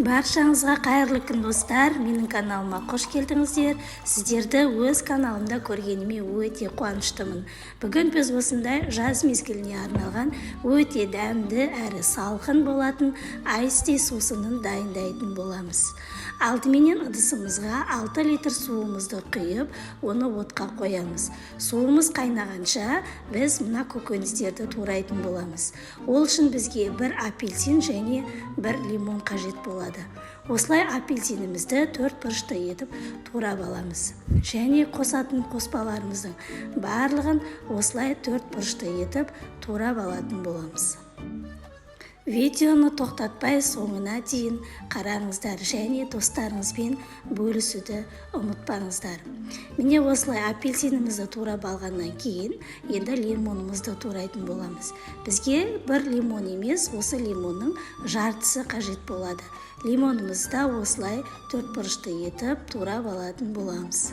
Баршаңызға қайырлы күн достар, менің каналыма қош келдіңіздер. Сіздерді өз каналымда көргеніме өте қуаныштымын. Бүгін біз осындай жаз мезгіліне арналған өте дәмді әрі салқын болатын айсти сусынын дайындайтын боламыз. Алдыменен ыдысымызға 6 литр суымызды құйып, оны отқа қоямыз. Суымыз қайнағанша біз мына көкөністерді турайтын боламыз. Ол үшін бізге бір апельсин және бір лимон қажет болады. Осылай апельсинімізді 4 бұрышты етіп турап аламыз. Және қосатын қоспаларымыздың барлығын осылай 4 бұрышты етіп турап алатын боламыз. Видеоны тоқтатпай соңына дейін қараңыздар және достарыңызбен бөлісуді ұмытпаңыздар. Міне осылай апельсинімізді турап алғаннан кейін енді лимонымызды турайтын боламыз. Бізге бір лимон емес, осы лимонның жартысы қажет болады. Лимонымызды осылай 4 бұрышты етіп турап алатын боламыз.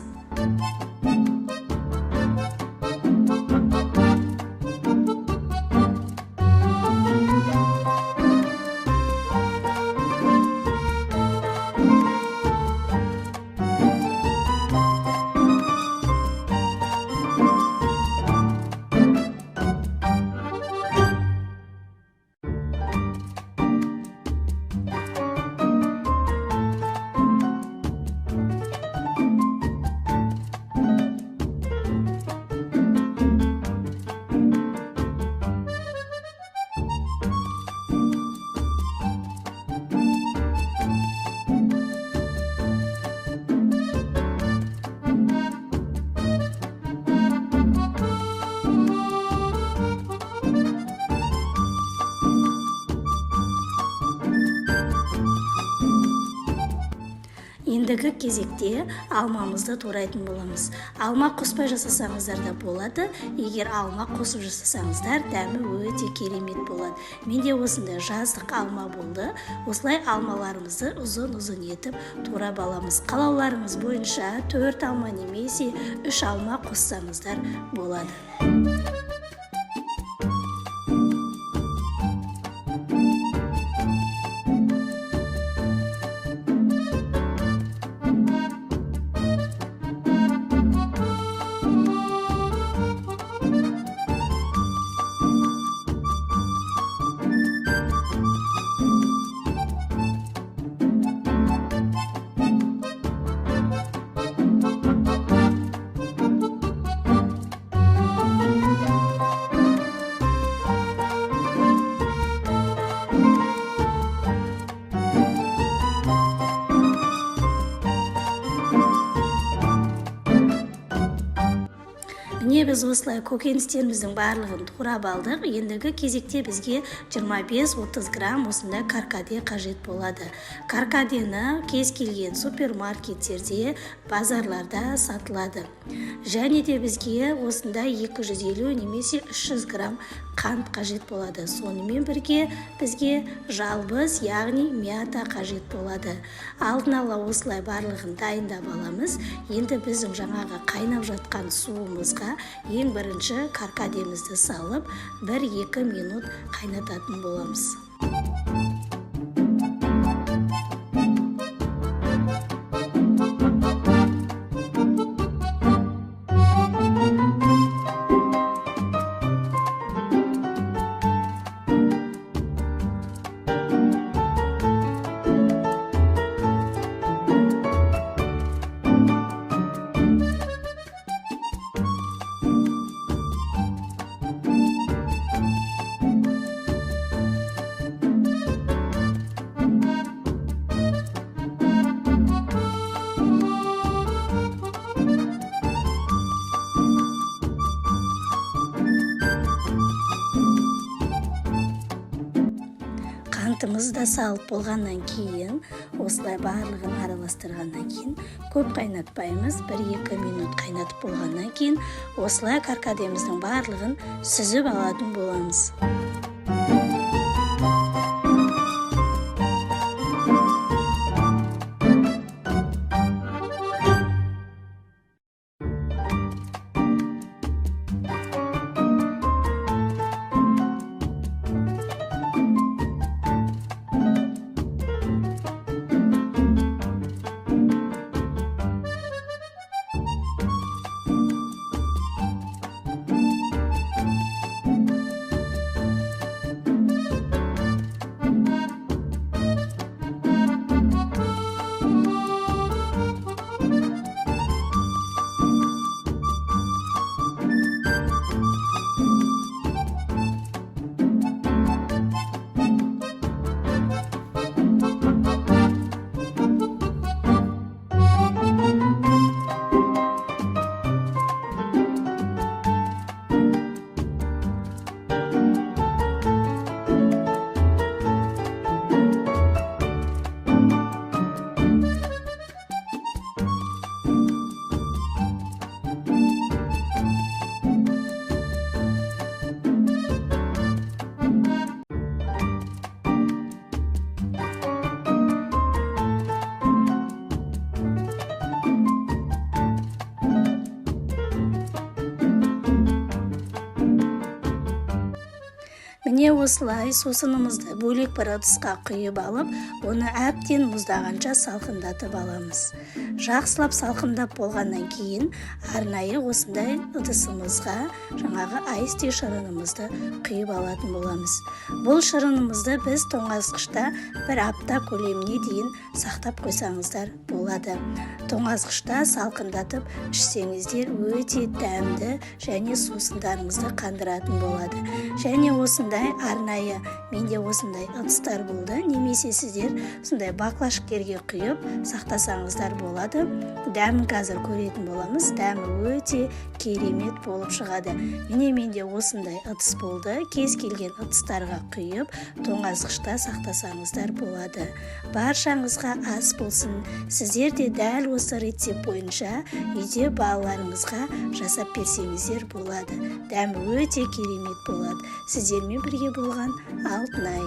Ендігі кезекте алмамызды турайтын боламыз. Алма қоспай жасасаңыздар да болады. Егер алма қосып жасасаңыздар, дәмі өте керемет болады. Менде осындай жаздық алма болды. Осылай алмаларымызды ұзын-ұзын етіп турап аламыз. Қалауларыңыз бойынша 4 алма немесе 3 алма қоссаңыздар болады. Міне біз осылай көкөністеріміздің барлығын турап алдық. Ендігі кезекте бізге 25-30 грамм осындай каркаде қажет болады. Каркадені кез келген супермаркеттерде, базарларда сатылады. Және де бізге осындай 250 немесе 300 грамм қант қажет болады. Сонымен бірге бізге жалбыз, яғни мята қажет болады. Алдын ала осылай барлығын дайындап аламыз. Енді біздің жаңағы қайнап жатқан суымызға ең бірінші каркадемізді салып 1-2 минут қайнататын боламыз. Қантымыз да салып болғаннан кейін, осылай барлығын араластырғаннан кейін, көп қайнатпаймыз. 1-2 минут қайнатып болғаннан кейін, осылай каркадеміздің барлығын сүзіп алатын боламыз. міне осылай сусынымызды бөлек бір ыдысқа құйып алып, оны әбден мұздағанша салқындатып аламыз. Жақсылап салқындап болғаннан кейін арнайы осындай ыдысымызға жаңағы айсти шырынымызды құйып алатын боламыз. Бұл шырынымызды біз тоңазғышта бір апта көлеміне дейін сақтап қойсаңыздар болады. Тоңазғышта салқындатып ішсеңіздер өте дәмді және сусындарыңызды қандыратын болады. Және осындай арнайы менде осындай ыдыстар болды, немесе сіздер осындай баклажкерге құйып сақтасаңыздар болады. Дәмін қазір көретін боламыз. Дәмі өте керемет болып шығады. Міне менде осындай ыдыс болды. Кез келген ыдыстарға құйып тоңазғышта сақтасаңыздар болады. Баршаңызға ас болсын. Сіздер де дәл осы рецепт бойынша үйде балаларыңызға жасап берсеңіздер болады. Дәмі өте керемет болады. Сіздермен бірге болған Алтынай.